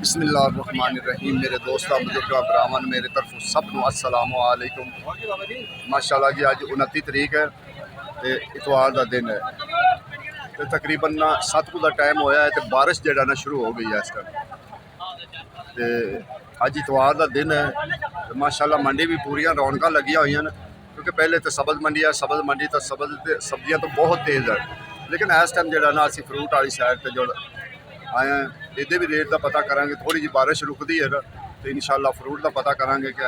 बिस्मिल्लाहिर्रहमानिर्रहीम। मेरे दोस्तों बुजुर्गों भरावान मेरे तरफ सब नूं अस्सलामु अलैकुम। माशाअल्लाह जी अज 29 तरीक है तो इतवार का दिन है तो तकरीबन 7 का टाइम होया है तो बारिश जो ना शुरू हो गई है इस टाइम। तो अज इतवार का दिन है तो माशाअल्लाह मंडी भी पूरियां रौनक लगियां हुई हैं क्योंकि पहले तो सब्ज़ मंडी है, सब्ज़ मंडी तो सब्ज़ सब्जियां तो बहुत तेज़ है, लेकिन इस टाइम जो ना असी फ्रूट वाली साइड पर जो आए हैं इहदे भी रेट का पता करांगे। थोड़ी जी बारिश रुकती है ना तो इंशाअल्लाह फ्रूट का पता करांगे कि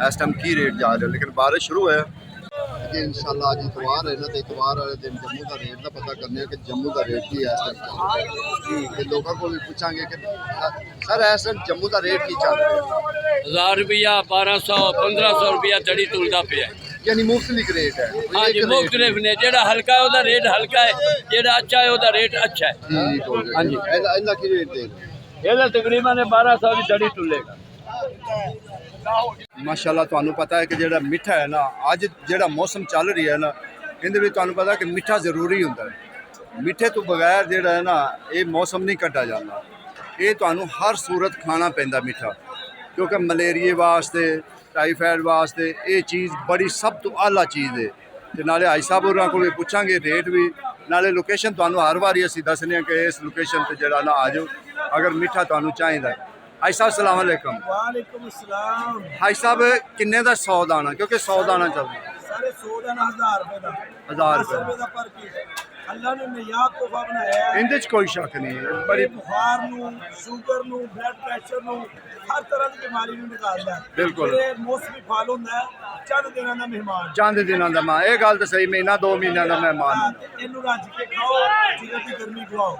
इस टाइम की रेट जा रहा है, लेकिन बारिश शुरू है कि इंशाअल्लाह अज इतवार है ना तो इतवार वाले दिन जम्मू का रेट का पता करने कि जम्मू का रेट की है इस टाइम चल रहा है। लोगों को भी पूछांगे कि सर इस टाइम जम्मू का रेट की चल रहा है। 1000 रुपया 1200 1500 रुपया जड़ी तुलदा पे है, यानी मुख्तलिफ रेट है। हाँ जी मुख्तलिफ ने। जेड़ा हल्का है उसका रेट हल्का है, जेड़ा अच्छा है उसका रेट अच्छा है। ठीक हो गया। हाँ जी इनका की रेट दे ये तकरीबन 1200 की जड़ी तुलेगा। माशाअल्लाह तुहानू पता है कि जेड़ा मिठा है ना अज जेड़ा मौसम चल रही है ना इहदे विच तुहानू पता है कि मिठा जरूरी होंदा है। मिठे तो बगैर जेड़ा है ना ये मौसम नहीं कटा जाता। ये तुहानू हर सूरत खाना पैंदा मिठा, क्योंकि मलेरिए वास्ते टाइफाइड वास्ते ये चीज़ बड़ी सब तो आला चीज़ है। तो नाले हाई साहब होरां कोल पुछांगे रेट भी, नाले लोकेशन तुहानू हर बारी असीं दसने कि इस लोकेशन पर जेड़ा ना आ जाओ अगर मिठा तुहानू चाहिदा। हाई साहब सलाम अलैकुम। वालेकुम अस्सलाम। हाई साहब किन्ने दा 100 दाना, क्योंकि 100 दाना चलदा सारे 100 दाना 1000 रुपए का 1000 10 रुपए का पर पीस। अल्लाह ने नियात तोहफा बनाया है। इंदे च कोई शक नहीं है। बड़ी बुखार नू, शुगर नू, ब्लड प्रेशर नू, हर तरह की बीमारी नू निकालदा है। बिल्कुल। ये मौसमी फल हुंदा है, चंद दिनां दा मेहमान। चंद दिनों का मां, ये गल तो सही, महीना 2 महीनों का मेहमान। इनू रज के खाओ, जिगर दी गर्मी खवाओ।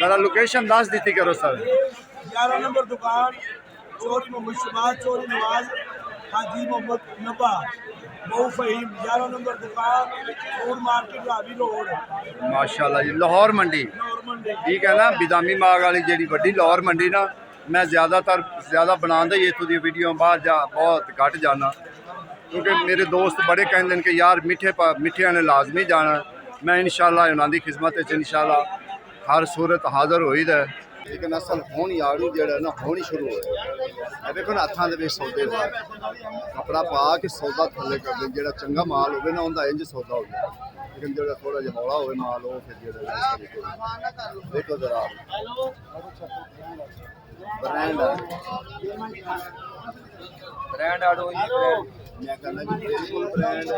जरा लोकेशन दस दी करो सर। 11 नंबर दुकान, चौरी मोहम्मद शबाज, चौरी नवाज, हाजी मोहम्मद नबा, बहु फहीम। 11 नंबर दुकान, फूड मार्केट, रावी रोड, माशाल्लाह जी लाहौर मंडी नॉर्मल डे। ठीक है ना। बिदामी बाग वाली जी वड्डी लाहौर मंडी ना मैं ज़्यादा बनाने ही इतों दी वीडियो बाहर जा बहुत घट जाना, क्योंकि मेरे दोस्त बड़े कहते हैं कि यार मिठे ने लाजमी जाना। मैं इंशाअल्लाह उन्होंने खिदमत इंशाअल्लाह हर सूरत हाज़र हो ही है। लेकिन असल होनी आड़ू जड़ा ना होनी शुरू हो देखो ना हथा के सौदे कपड़ा पा के सौदा थले कर दे। जो चंगा माल हो ना उनका इंज सौदा हो गया, लेकिन जो थोड़ा जहा हौला हो माल हो फिर जो देखो जरा ब्रांड आड़ू मैं कहना जी बिल्कुल ब्रांड।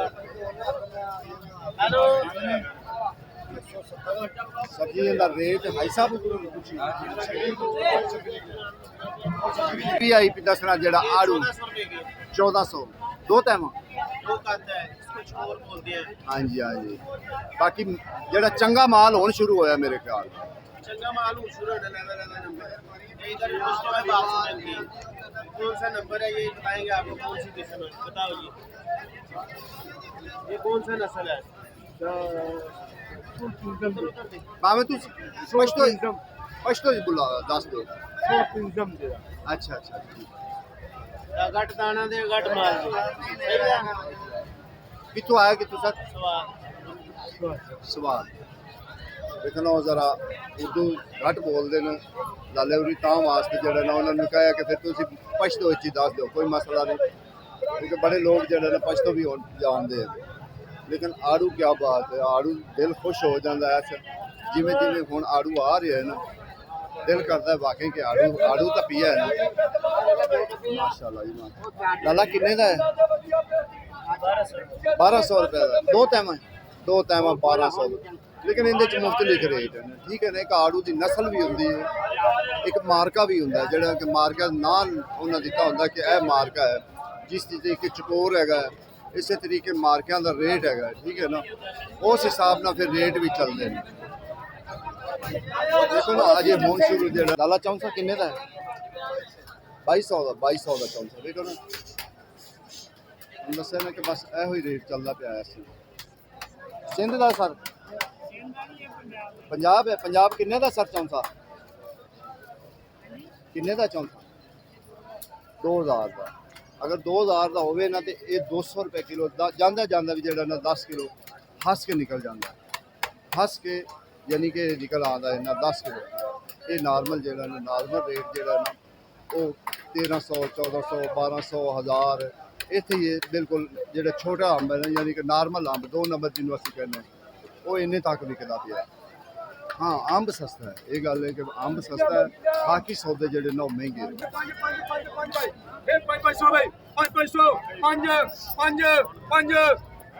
सब्जी का रेट हाई साहब आई पी दसना जरा आड़ू 1400 दो टाइम। हाँ जी हाँ जी। बाकी जरा चंगा माल होना शुरू होया मेरे ख्याल चंगा माल शुरू होने इधर कौन सा नंबर है ये बताएंगे आपको। कौन सी किस्म है बताओ ये कौन सा नस्ल है। भावे तू स्पष्ट बुला दस दो। अच्छा अच्छा घट दाना दे घट माल दे कितों आया कितों सर सवाल सवाल देखना जरा उर्दू घट बोलते हैं लाले उरी तां वास्ते जरा ना उन्होंने कहा कि फिर तुम पछतो ही दस दो कोई मसला नहीं, क्योंकि बड़े लोग जरा ना पछतो भी जानते हैं। लेकिन आड़ू क्या बात है, आड़ू दिल खुश हो जाता है। जिमें जिमें हूँ आड़ू आ रहे हैं ना दिल करता है वाकई कि आड़ू तो पिया है ना। माशाल्लाह जी माशाल्लाह। लाला किन्ने का है 1200 रुपये का दो टाइम 1200। लेकिन इनके मुख्तलिफ रेट है ठीक है ना। एक आड़ू की नस्ल भी होंगी है, एक मार्का भी होंगे जोड़ा कि मार्का ना उन्हें दिता होंगे कि यह मार्का है जिस तरीके चकोर है इस तरीके मार्किया का रेट है ठीक है ना। उस हिसाब न फिर रेट भी चलते हैं। देखो ना अजे होन शुरू जो लाला चौंसा किन्ने का है 2200 का चौंसा। देखो ना दसा ना कि बस यो ही रेट चलता पाया। सिंध का सर पंजाब है। पंजाब किन्ने का सर चौंसा किन्ने का चौंसा 2000 का। अगर 2000 का होवे ना तो ये 200 रुपये किलो जाता जाता भी जरा ना 10 किलो हस के निकल जाता हस के, यानी कि निकल आता है ना 10 किलो। ਇਹ ਨਾਰਮਲ ਜਿਹੜਾ ਨਾ ਨਾਰਮਲ ਰੇਟ ਜਿਹੜਾ ਨਾ ਉਹ 1300 1400 1200 1000 ਇੱਥੇ ਹੀ ਹੈ ਬਿਲਕੁਲ। ਜਿਹੜਾ ਛੋਟਾ ਅੰਬ ਹੈ ਨਾ ਯਾਨੀ ਕਿ ਨਾਰਮਲ ਅੰਬ 2 ਨੰਬਰ ਜਿਹਨੂੰ ਅਸੀਂ ਕਹਿੰਦੇ ਉਹ ਇੰਨੇ ਤੱਕ ਵਿਕਦਾ ਪਿਆ। ਹਾਂ ਅੰਬ ਸਸਤਾ ਹੈ, ਇਹ ਗੱਲ ਹੈ ਕਿ ਅੰਬ ਸਸਤਾ ਹੈ, ਬਾਕੀ ਸੌਦੇ ਜਿਹੜੇ ਨਾ ਉਹ ਮਹਿੰਗੇ ਨੇ।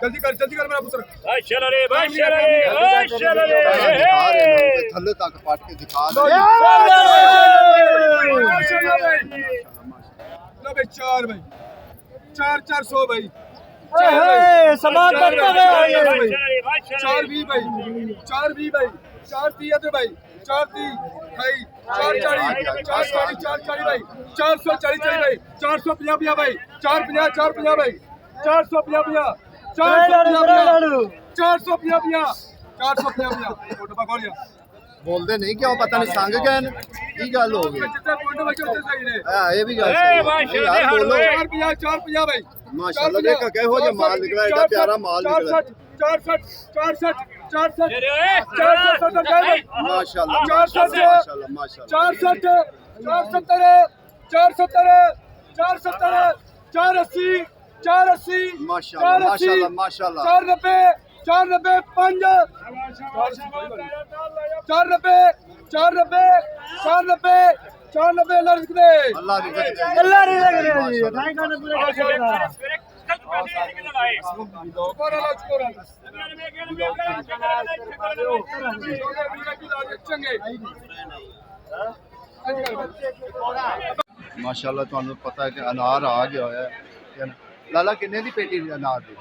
ਜਲਦੀ ਕਰ ਮੇਰਾ ਪੁੱਤਰ। ਥੱਲੇ ਤੱਕ ਪੱਟ ਕੇ ਦਿਖਾ ਲੋ ਭਾਈ 4 ਭਾਈ 400 भाई 420 भाई 420 भाई 430 भाई 430 भाई 440 440 भाई 440 भाई 450 भाई 450 भाई 450 बोलते नहीं क्यों पता नहीं संग गए ने की गल हो गई। हां ये भी गल सही है यार बोलो 450 भाई माशाल्लाह देखा कहो जो माल निकला एटा प्यारा माल निकला 64 माशाल्लाह 470 480 माशाल्लाह माशाल्लाह 490 5 490 अल्लाह रिज़्क़ दे। माशाल्लाह तुहानू पता है कि अनार आ गया है। लाला किन्ने दी पेटी अनार दी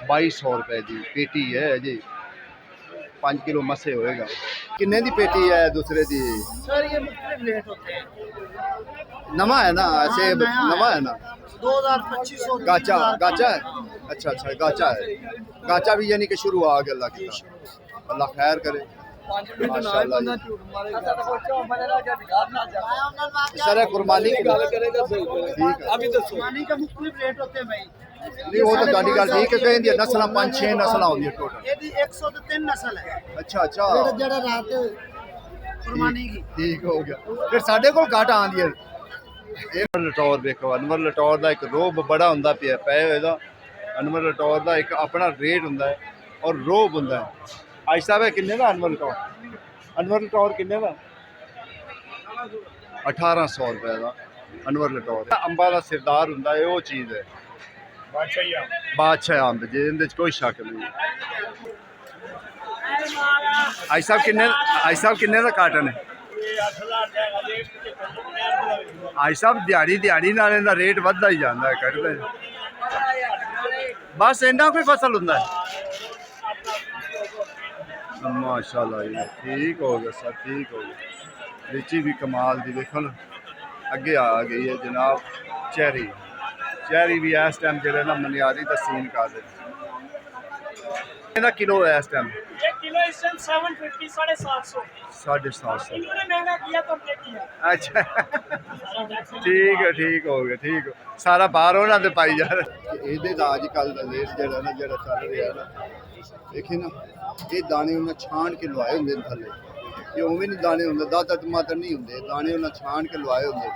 2200 रुपए की पेटी है जी, 5 किलो मसे होएगा। किन्ने दी पेटी है दूसरे दी? सर ये मुख्तलिफ रेट होते हैं। नवा है ना सेब नवा है ना 2000-2500 गाचा गाचा है। अच्छा अच्छा गाचा है, गाचा भी यानी कि शुरू आ गया। अल्लाह की अल्लाह खैर करे माशाल्लाह। सर कुर्बानी की गल करेगा ठीक है। अभी दसो पानी का मुख्तलिफ रेट होते हैं भाई। नहीं वो तो गाड़ी गल ठीक है कहंदी नस्ल 5-6 नस्ल होंदी टोटल। ये 103 नस्ल है अच्छा अच्छा जेड़ा रात कुर्बानी की ठीक हो गया। फिर साडे कोल घाट आंदी है। ਇਹ ਲਟੌਰ ਵੇਖੋ ਅਨਵਰ ਲਟੌਰ ਦਾ ਇੱਕ ਰੋਬ ਬੜਾ ਹੁੰਦਾ ਪਿਆ ਪਏ ਹੋਏ ਦਾ। ਅਨਵਰ ਲਟੌਰ ਦਾ ਇੱਕ ਆਪਣਾ ਰੇਟ ਹੁੰਦਾ ਹੈ ਔਰ ਰੋਬ ਹੁੰਦਾ ਹੈ। ਅੱਜ ਸਾਹਿਬ ਇਹ ਕਿੰਨੇ ਦਾ ਅਨਵਰ ਲਟੌਰ? ਅਨਵਰ ਲਟੌਰ ਕਿੰਨੇ ਦਾ? 1800 ਰੁਪਏ ਦਾ ਅਨਵਰ ਲਟੌਰ। ਅੰਬਾਂ ਦਾ ਸਰਦਾਰ ਹੁੰਦਾ ਹੈ ਉਹ ਚੀਜ਼ ਹੈ ਬਾਦਸ਼ਾਹ ਅੰਬ ਜਿਹਦੇ ਵਿੱਚ ਕੋਈ ਸ਼ੱਕ ਨਹੀਂ। ਅੱਜ ਸਾਹਿਬ ਕਿੰਨੇ ਦਾ ਕਾਟਨ ਹੈ? आज साहब दिहाड़ी नाल इहदा रेट वधदा ही जांदा है कटदा बस इन्ना कोई फसल हुंदा है। माशाल्लाह जी ठीक हो गया सर ठीक हो गया। लीची भी कमाल दी देखो ना अगे आ गई है जनाब। चेरी भी इस टाइम जेह्ड़े ना मनियारी दा सीन कर दे। इहदा किलो है इस टाइम? ये किलो इस टाइम 750 750 750 इन्होंने महंगा किया तो हमने किया। अच्छा ठीक है ठीक हो सारा बाहर होना तो पाई जा रहा। ਇਹਦੇ ਦਾ ਅੱਜ ਕੱਲ ਦਾ ਰੇਟ ਜਿਹੜਾ ਨਾ ਜਿਹੜਾ ਚੱਲ ਰਿਹਾ ਨਾ ਦੇਖੀ ਨਾ ਇਹ ਦਾਣੇ ਉਹਨਾਂ ਛਾਣ ਕੇ ਲਵਾਏ ਹੁੰਦੇ ਨੇ ਥੱਲੇ। ਇਹ ਉਵੇਂ ਨਹੀਂ ਦਾਣੇ ਹੁੰਦੇ ਦਾਦਾ ਟਮਾਟਰ ਨਹੀਂ ਹੁੰਦੇ ਦਾਣੇ ਉਹਨਾਂ ਛਾਣ ਕੇ ਲਵਾਏ ਹੁੰਦੇ।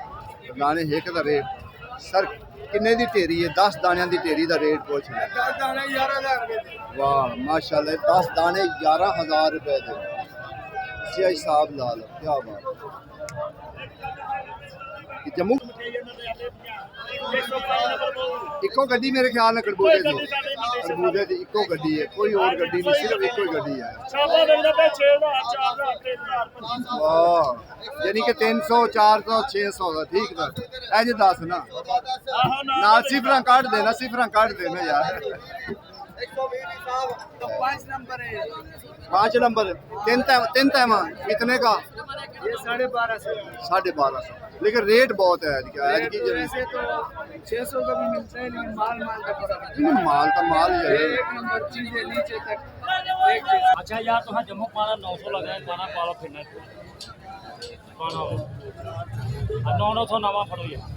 ਦਾਣੇ ਇੱਕ ਦਾ ਰੇਟ ਸਰ ਕਿੰਨੇ ਦੀ ਢੇਰੀ ਹੈ? 10 ਦਾਣਿਆਂ ਦੀ ਢੇਰੀ ਦਾ ਰੇਟ ਪੁੱਛ ਲੈ। 10 दाने 11000 रुपए वाह माशाल्लाह 10 दाने 11000 रुपए दे क्या हिसाब ला लो क्या बात। जम्मू इको गड्डी मेरे ख्याल में खरबूजे की इको गड्डी है कोई और गड्डी नहीं सिर्फ इको ही गड्डी है। वाह यानी कि 300 400 600 का ठीक था ऐसे 10 ना ना सिफरा काट देना यार। 5 नंबर 3 तैमा कितने का? ये 1250 1250 लेकिन रेट बहुत है वैसे तो 600 का भी मिलता है लेकिन माल का फर्क है। माल तो माल ही है। एक नंबर चीज है नीचे तक अच्छा यार तुम्हें जम्मू पाना 900 लगा है पाना पालो फिरना पाना 900 नवा पड़ो यार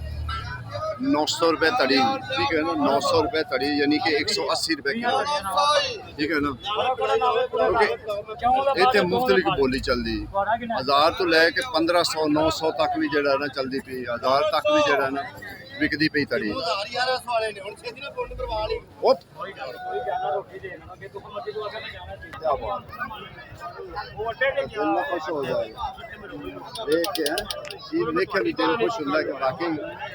900 रुपये तड़ी, ठीक है ना, 900 रुपये तड़ी यानी कि 180 रुपये किलो, ठीक है ना। क्योंकि इतने मुख्तलिफ बोली चलती 1000 तो लैके 1500 900 तक भी जड़ा ना चलती पी, 1000 तक भी जड़ा ना विकदी पई तड़ी। खुश हो जाएगा देख के, चीज देखे भी दिल खुश होता है कि वाकई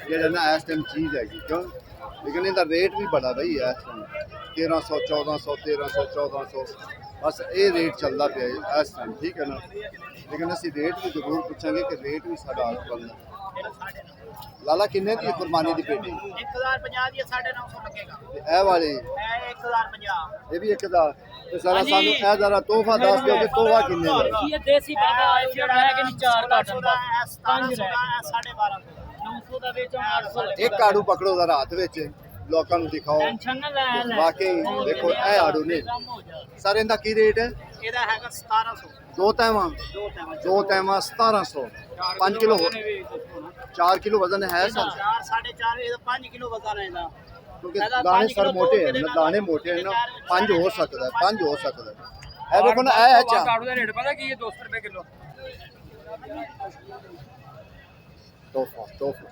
जो ना इस टाइम चीज़ हैगी, क्यों, लेकिन इसका रेट भी बड़ा भाई है इस टाइम 1300 1400 1300 1400 बस ये रेट चलता पे इस टाइम, ठीक है ना। लेकिन असं रेट भी जरूर पूछेंगे कि रेट भी साढ़ा आज बनना। लाला किन्ने की कुरबानी की पेटी? 1050 दी 950 लगेगा। ए वाली 1050 ये भी 1000। तो सारा सानू ए जरा तोहफा दस दो कि तोहफा किन्ने दा? ये देसी बाबा है जो है कि 4 काटन दा 1250 900 ਦਾ ਵੇਚੋ 800 एक आड़ू पकड़ो जरा हाथ विच लोकां नू दिखाओ। टेंशन ना ले वाकई देखो ए आड़ू ने सर इनका की रेट है? ਇਹਦਾ ਹੈਗਾ 1700 दो तैवा 1700 5 किलो 4 किलो वजन है सर, 4 4.5 ਇਹਦਾ 5 ਕਿਲੋ ਵਜ਼ਨ ਹੈ ਇਹਦਾ। क्योंकि दाने सर मोटे हैं ना, दाने मोटे हैं ना, 5 हो सकता है 5 हो सकता है। ए देखो ना ए अच्छा ਆੜੂ ਦਾ ਰੇਟ ਪਤਾ ਕੀ ਹੈ 200 ਰੁਪਏ ਕਿਲੋ। तोहफा तोहफा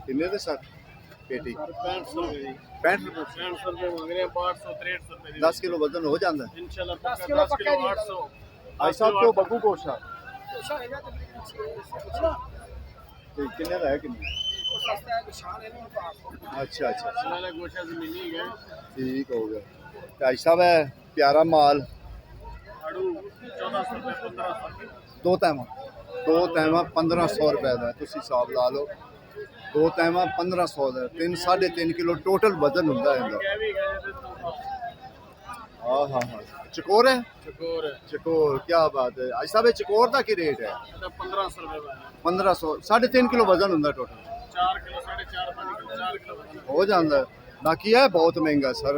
किन्ने दे सर पेटी? 6500 65 रुपए 6500 रुपए मांग रहे हैं, 500 6300 रुपए 10 किलो वजन हो जाता है। इंशाल्लाह 10 किलो 800 भाई साहब तो बग्गू गोशा किन्ने दा है किन्ने? अच्छा अच्छा वाला गोशा से मिली है। ठीक हो गया। भाई साहब है प्यारा माल आड़ू 1400 रुपए 1500 दो तैमा 1500 रुपए का तुम हिसाब ला लो। दो तैमा 1500 का 3 3.5 किलो टोटल वजन होंगे इनका। हाँ हाँ हाँ चकोर है, चकोर चकोर क्या बात है। आज साहब चकोर का की रेट है? 1500 रुपए 1500 3.5 किलो वजन होंगे टोटल। 4 किलो 4.5 5 किलो 4 किलो हो जाता है। बाकी है बहुत महंगा सर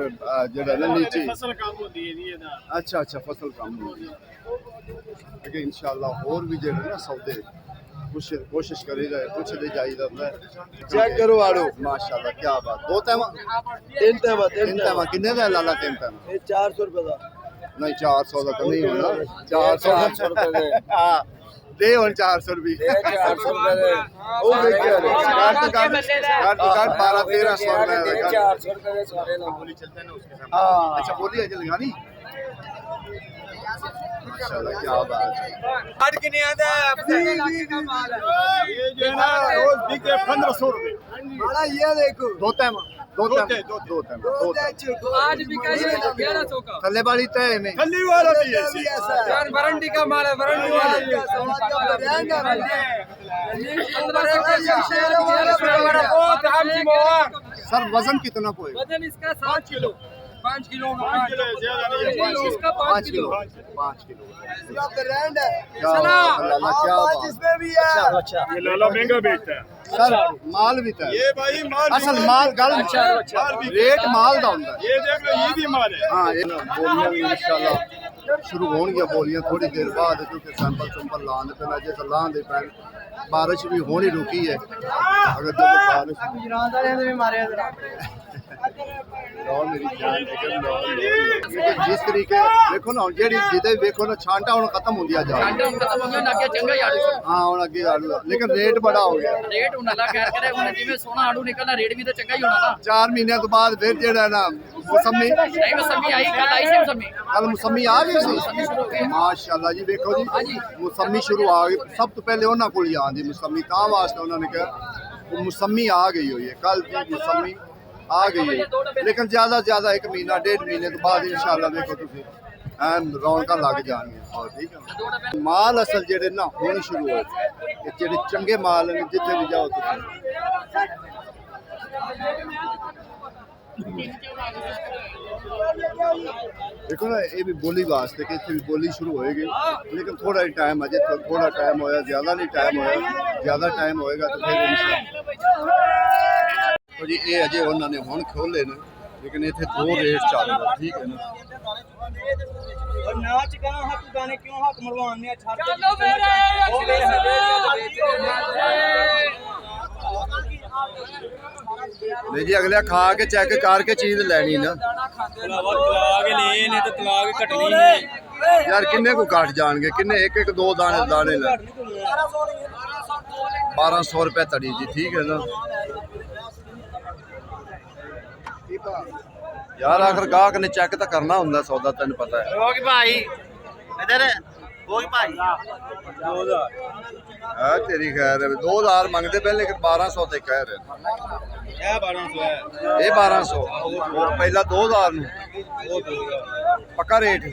जड़ा ना नीचे। फसल कम होती है जी ਇਹਦਾ। अच्छा अच्छा फसल कम होगी लेकिन इंशाल्लाह और भी जो है ना सौदे कोशिश करी जाए कुछ दे जाइदा चेक करो आड़ू माशाल्लाह क्या बात। दो तैमा 3 तैमा किन्ने दा लाला? 3 तैमा 400 रुपए का नहीं 400 का तो नहीं होना 400 रुपए दे। हां दे और 400 रुपए 400 रुपए ओ देखिए काट 12 1300 रुपए 400 रुपए के सारे ना बोली चलता है ना उसके सामने। हां अच्छा बोली है लगानी माशाल्लाह क्या बात है। काट के नहीं आता अपने इलाके का माल है ये जो है ना रोज बिके 1500 रुपए बड़ा ये देखो दो तैमा आज बिका ही 1100 का। थल्ले वाली तय में खली वाला भी है यार वारंटी का माल है, वारंटी वाला सर वजन कितना कोई? वजन इसका 7 किलो 5 किलो ज्यादा नहीं है इसका 5 किलो 5 किलो पूरा ब्रांड है क्या बात है लाला क्या बात। इसमें भी है ये लाला महंगा बेचता है सर माल भी था ये भाई माल असल माल गल रेट माल दा हुंदा है। ये देख लो ये भी माल है। हां ये बोलियां भी इंशाल्लाह शुरू होणगियां बोलियां थोड़ी देर बाद क्योंकि सैंपल चंपल लाने पे जे तो लांदे पैन बारिश भी होनी रुकी है अगर जब बारिश में मारे और मेरी जान लेकिन जिस तरीके देखो ना जेडी जिदे देखो ना छांटा हुन खत्म हो गया जा खत्म हो गया ना के चंगा आड़ू हां हुन अगे आड़ू लेकिन रेट बड़ा हो गया। रेट हुन अल्लाह खैर करे हुन जिवें सोना आड़ू निकलना रेट भी तो चंगा ही होना ना। 4 महीने तो बाद फिर जेड़ा ना मौसमी नहीं मौसमी आई कल आई सी मौसमी कल मौसमी आ गई सी माशाल्लाह जी देखो जी मौसमी शुरू आ गई सब तो पहले उन्हां कोल ही आंदी मौसमी ता वास्ते उन्होंने कहा मौसमी आ गई हुई है कल जी मौसमी आ गई है लेकिन ज्यादा से ज्यादा 1 महीना 1.5 महीने तो बाद इंशाल्लाह देखो तुम रौनक लग जाएंगे। और ठीक है माल असल जेडे ना होने शुरू हो जेडे चंगे माल ने जिथे भी जाओ तुम देखो ना ये भी बोली वास्ते कि इतनी बोली शुरू होएगी लेकिन थोड़ा ही टाइम अजे थोड़ा टाइम होया ज्यादा नहीं टाइम होया ज्यादा टाइम होएगा तो फिर तो जी ये अजे उन्होंने हुण खोले ने लेकिन इतने 2 रेट चल रहे ठीक है ना। और नाच कहां हक गाने क्यों हक मरवाने छाड़ चलो मेरे नहीं जी अगले खा के चेक करके चीज लेनी ना ਤਲਾਕ ਲੈ ਨੇ ਤੇ ਤਲਾਕ ਘਟਣੀ ਨਹੀਂ यार किन्ने को काट जाएंगे किन्ने एक एक दो दाने दाने ले 1200 रुपए तड़ी जी ठीक है ना यार आखिर गाहक ने चेक तो करना होंगे सौदा तेन पता है ਹੋ ਗਈ ਭਾਈ ਇਧਰ ਹੋ ਗਈ ਭਾਈ है तेरी खैर है 2000 मांगते पे लेकिन 1200 ते कह रहे ਇਹ 1200 ਹੈ ये 1200 और पहला 2000 पक्का रेट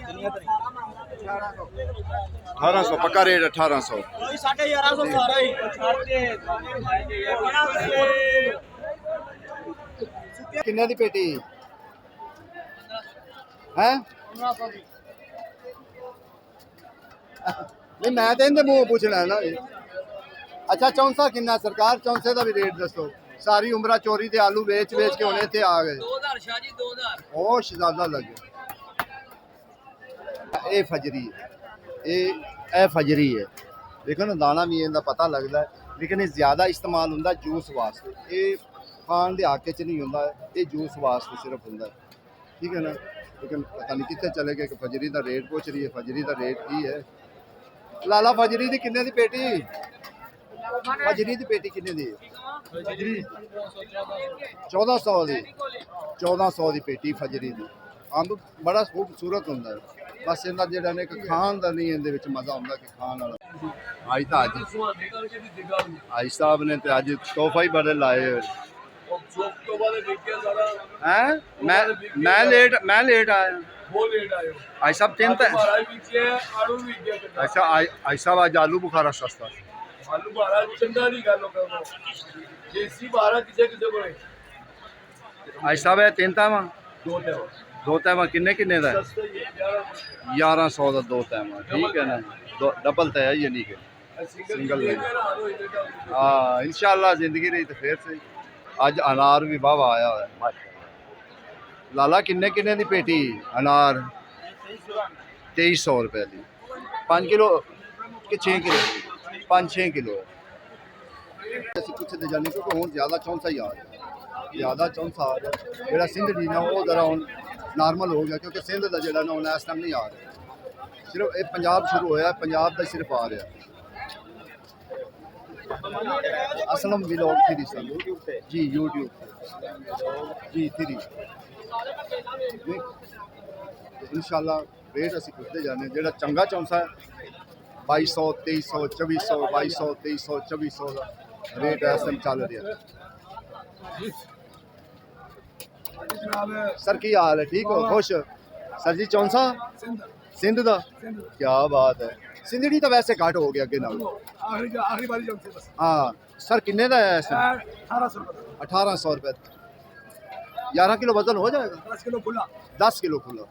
1800 पक्का रेट 1800 ਕੋਈ 1150 ਸਾਰਾ ਹੀ किन्ने दी पेटी है नहीं मैं तो इनके मुंह पूछना है ना अच्छा चौंसा किन्ना सरकार चौंसे का भी रेट दसो सारी उम्र चोरी के आलू बेच बेच के हुणे इत्थे आ गए 2000 शाह जी 2000 ओ शहजादा लगे ये फजरी है ये फजरी है देखो ना दाना भी इनका पता लगता है लेकिन ये ज़्यादा इस्तेमाल होंगे जूस वास्ते ये खान के आके च नहीं होंगे ये जूस वास्ते सिर्फ होंगे ठीक है ना लेकिन पता नहीं कितने चले गए कि फजरी का रेट पूछ रही है फजरी का रेट की है लाला फजरी की किन्ने दी पेटी फजरी की पेटी किन्ने दी 1400 दी 1400 की पेटी फजरी की अंब बड़ा खूबसूरत होंगे बस इनका जो एक खान का नहीं इहदे विच मज़ा आउंदा कि खान वाला अज तो अज साहब ने तो अज तोहफा ही बड़े लाए हैं मैं लेट आया आज साहब तीन अच्छा आज साहब आज आलू बुखारा सस्ता आज साहब है तीन तैमा दो तैमा किन्ने किन्ने दा 1100 का दो तैमा ठीक है ना डबल तय है यानी कि सिंगल नहीं हाँ इंशाल्लाह जिंदगी रही तो फिर से अज अनार भी वाह आया है लाला किन्ने किन्ने दी पेटी अनार 2300 रुपए की 5 किलो कि 6 किलो 5-6 किलो ਅਸੀਂ ਪੁੱਛਦੇ ਜਾਂਦੇ ਕਿਉਂਕਿ ਹੁਣ ਜ਼ਿਆਦਾ ਚੌਂਸਾ ਹੀ ਆ ਰਿਹਾ ਜ਼ਿਆਦਾ ਚੌਂਸਾ ਆ ਰਿਹਾ ਜਿਹੜਾ ਸਿੰਧੜੀ ਨਾ ਉਹ ਜ਼ਰਾ ਹੁਣ ਨਾਰਮਲ ਹੋ ਗਿਆ ਕਿਉਂਕਿ ਸਿੰਧ ਦਾ ਜਿਹੜਾ ਨਾ ਹੁਣ ਇਸ ਟਾਈਮ ਨਹੀਂ ਆ ਰਿਹਾ ਸਿਰਫ ਇਹ ਪੰਜਾਬ ਸ਼ੁਰੂ ਹੋਇਆ ਪੰਜਾਬ ਦਾ ਸਿਰਫ ਆ ਰਿਹਾ असलम व्लॉग 3 सर जी यूट्यूब जी 3 इंशाल्लाह रेट असी पुछते जाने जेड़ा चंगा चौंसा है 2200 2300 2400 2200 2300 2400 का रेट इस टाइम चल रहा है सर की हाल है ठीक हो खुश सर जी चौंसा सिंध का क्या बात है सिंधड़ी तो वैसे घट हो गया अगे नाल आखिरी बारी जो बस हाँ सर किन्ने का है 1800 रुपये 11 किलो वजन हो जाएगा 10 किलो खुला 10 किलो खुला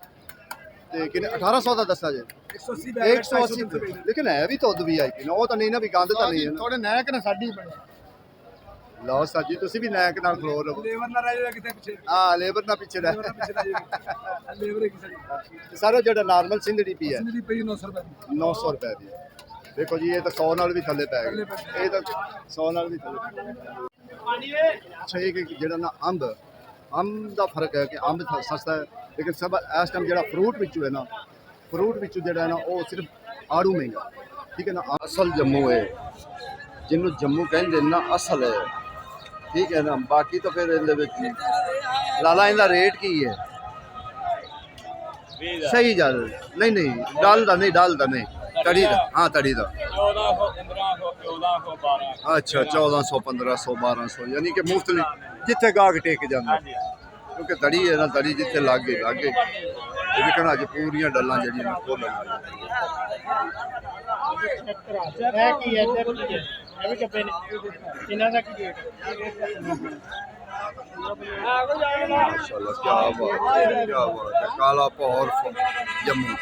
तो किन्ने 1800 का दसा जे 180 लेकिन है भी तो VIP ना वो तो नहीं ना भी गंद तो नहीं है थोड़े नायक ने साडी बने लो सर जी तुसी भी नायक नाल खलो रहो लेबर ना रह जाए किथे पीछे हाँ लेबर ना पीछे रह लेबर की साडी सर जो नॉर्मल सिंधड़ी पी है सिंधड़ी पई 900 रुपए 900 रुपए की देखो जी ये तो 100 नाल भी थले पै गए ये तो 100 नाल भी थले अच्छा ये जेड़ा ना अंब का फर्क है कि अंब सस्ता है लेकिन सब इस टाइम जो फ्रूट बिचू है ना फ्रूट बिचू जो है ना वो सिर्फ आड़ू महंगा ठीक है ना असल जम्मू है जिन्होंने जम्मू कहते ना असल है ठीक है ना बाकी तो फिर लाला इनका रेट की है सही जा नहीं नहीं डालदा नहीं तड़ी दा हाँ तड़ी दा 1400 अच्छा 1400 1500 1200 यानी कि मुफ्तलिफ जिथे गाहक टेक जाता क्योंकि तड़ी है ना तड़ी जिथे लागे लेकिन अज पूरियां डल्लां जड़ियां खोलन माशाल्लाह क्या बात है काला पौर जम्मू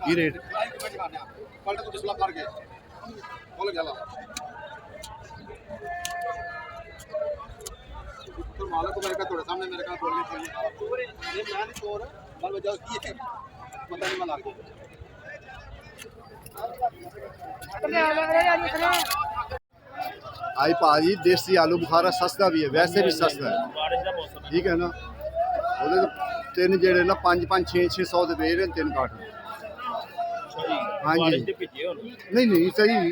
की रेट मालक को मेरे का थोड़े सामने मेरे का बोलने चाहिए ये मैं नहीं तोड़ बाल बजा की है पता नहीं मला को आई भाजी देसी आलू बुखारा सस्ता भी है, वैसे भी सस्ता है, ठीक है ना। ਉਹਦੇ ਤਿੰਨ ਜਿਹੜੇ ਨਾ 5-5 600 ਦੇ ਵੇਚ ਰਹੇ ਨੇ 3 ਕਾਰਟਨ। ਹਾਂਜੀ ਨਹੀਂ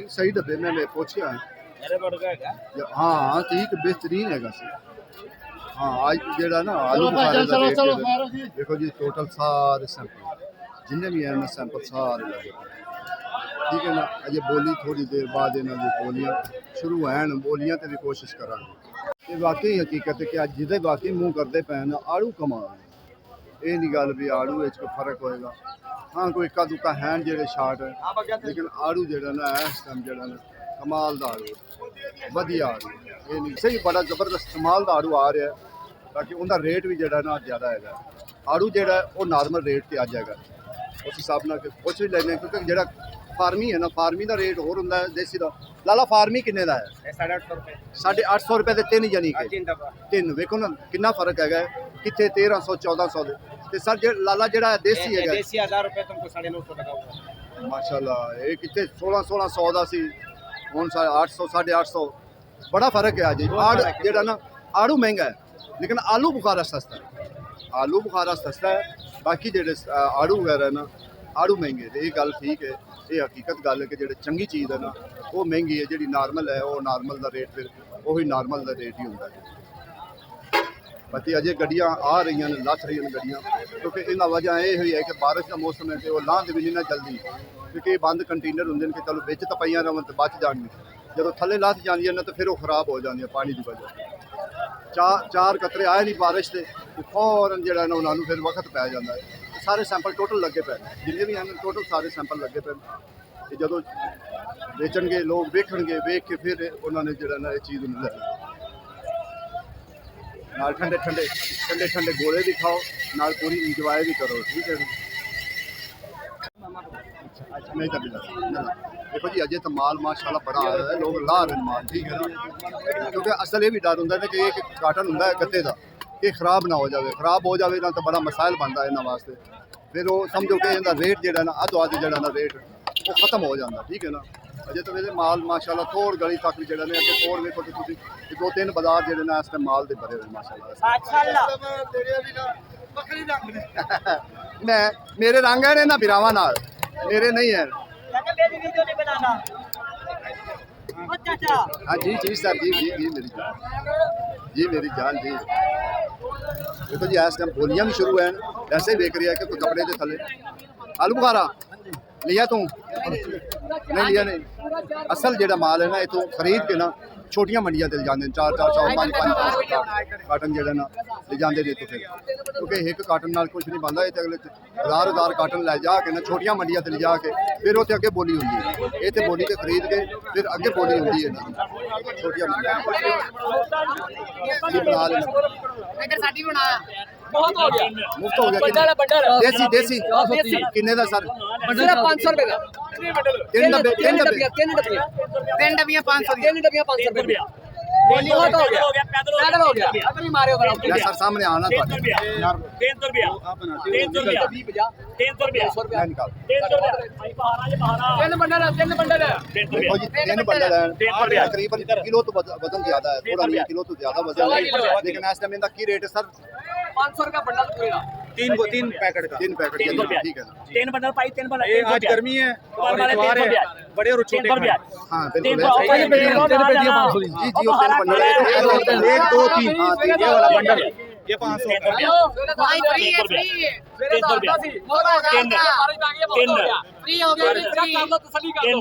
ਸਹੀ ਡੱਬੇ ਮੈਂ ਪੁੱਛਿਆ। ਹਾਂ ਠੀਕ बेहतरीन ਹੈਗਾ ਸੀ। हाँ आज ਜਿਹੜਾ ਨਾ ਆਲੂ ਬੁਖਾਰੇ ਦਾ ਰੇਟ ਦੇਖੋ ਜੀ, ਟੋਟਲ ਸਾਰੇ ਸੈਂਪਲ ਜਿੰਨੇ ਵੀ ਹਨ ਸੈਂਪਲ ਸਾਰੇ ਲੱਗੇ, ठीक है ना। अजे बोली थोड़ी देर बाद इन्हों की बोलियां शुरू हैं, बोलियां तो भी कोशिश करांगे। ये वाकई हकीकत है कि अज जिदे वाकई मूँह करते पे ना आड़ू कमाल, ये नहीं गल भी आड़ू कोई फर्क होएगा। हाँ कोई इक्का दुक्का हैं जेडे शार्ट है, लेकिन आड़ू जेड़ा ना इस टाइम जेड़ा ना कमाल दा आड़ू, वधिया आड़ू, ये नहीं सही बड़ा जबरदस्त कमाल दा आड़ू आ रहा है। बाकी उनका रेट भी जेड़ा ना ज़्यादा है, आड़ू जेड़ा वो नॉर्मल रेट ते आ जाएगा उस हिसाब नाल कुछ भी लेने, क्योंकि जेड़ा फार्मी है ना, फार्मी का रेट होर होंदा है देसी का। लाला फार्मी किन्ने दा है? 850 रुपये। 850 रुपये के 3 यानी कि 3 वेखो ना कितना फर्क है, कितने 1300-1400 दे ते सर जे लाला जेड़ा देसी है देसी 1000 रुपये तुमको 950 लगा हुआ माशाल्लाह। ये कितने 1600 दा सी, हुण 800 850, बड़ा फर्क है। अज जेड़ा ना आड़ू महंगा है, लेकिन आलू बुखारा सस्ता है, आलू बुखारा सस्ता है। बाकी जेड़े आड़ू वगैरह ना आड़ू महंगे, ये गल ठीक है, ये हकीकत गल है कि जो चंगी चीज़ है ना वो महंगी है, जी नॉर्मल है वो नॉर्मल का रेट फिर वही नॉर्मल का रेट ही होंगे। बाकी अजे गड्डियाँ आ रही हैं, लथ रही गड्डियाँ, क्योंकि इन्ह वजह यह हुई है कि बारिश का मौसम है, तो लाँघ भी नहीं ना जल्दी, क्योंकि बंद कंटेनर होंगे कि चलो बिच तो पईयां रहन तो बच जाएंगे, जो थले लथ जाए ना तो फिर वो खराब हो जाती पानी की वजह। चार कतरे आए नहीं बारिश से, फौरन जो उन्होंने फिर वक्त पै जाता है। सारे सैंपल टोटल लगे पे, जिन्हें भी हैं टोटल सारे सैंपल लगे पे, जो बेचणगे लोग वेखणगे, वेख के फिर उन्होंने जो ना चीज़ नाल ठंडे ठंडे ठंडे ठंडे गोले भी खाओ, नाल पूरी इंजॉय भी करो, ठीक है। नहीं तो देखो जी अजय तो माल माशाल्लाह बड़ा आया है, लोग ला रहे माल, ठीक है ना। क्योंकि असल ये भी डर होंगे ना कि एक काटन होंगे गत्ते का, ये खराब ना हो जाए, खराब हो जाए ना तो बड़ा मसाइल बनता है इन्होंने वास्ते। फिर वो समझो कि इनका रेट जो ना अधो अध जो ना रेट वो खत्म हो जाता, ठीक है ना। अजे तो मेरे माल माशाल्लाह थोड़ गली तक भी जो अगे थोड़ वेखो तो 2-3 बाजार जो ना इस टाइम माल के भरे हुए माशाल्लाह। मैं मेरे रंग है ना बिरावा नाल, मेरे नहीं है। हाँ जी सर, जी मेरी जान जी। देखो जी इस टाइम बोलियां भी शुरू हैं, ऐसे ही देख रही है कि कोई कपड़े के थले आलू बुखारा लिया तू नहीं लिया नहीं। असल जो माल है ना इतों खरीद के ना छोटियां मंडियां ते जाते 400 500 काटन जो ना ले जाते ने, तो फिर क्योंकि एक काटन नाल कुछ नहीं बनता, ये अगले 1000 काटन लै जाके ना छोटियां मंडियां ते ले जाके फिर उत्थे अगे बोली होंदी है, ये तो बोली ते खरीद के फिर अगे बोली होंदी है ना छोटियां मंडियां बना लेना। बहुत हो गया, मुफ्त हो गया देसी देसी किन्ने दा सर? 500 रुपए का 3 डब्बे 3 डब्बियां 500 3 डब्बियां 500 रुपए। बहुत हो गया, पैदल हो गया, अभी मारे हो या सर सामने आना तो 300 रुपया 300 रुपया 300 रुपया निकाल 300 रुपया भाई बहारा 3 बंडल 3 बंडल 300 देखो जी 3 बंडल है, तकरीबन किलो तो वजन ज्यादा है, थोड़ा नहीं किलो तो ज्यादा वजन है, लेकिन इस टाइम इनका की रेट है सर? 500 रुपया बंडल पूरा 3 पैकेट का 3 पैकेट, 300 रुपया, ठीक है ना। 3 बंडल पाई 3 बंडल ये आज गर्मी है और इतवार है, बड़े और छोटे रुपया हाँ 300 बिल्कुल रुपया जी जी वो 3 बंडल 1 2 3 ये वाला बंडल ये 500 भाई फ्री है, फ्री है 300 रुपया फ्री हो गया, फ्री कर लो, तसल्ली कर लो।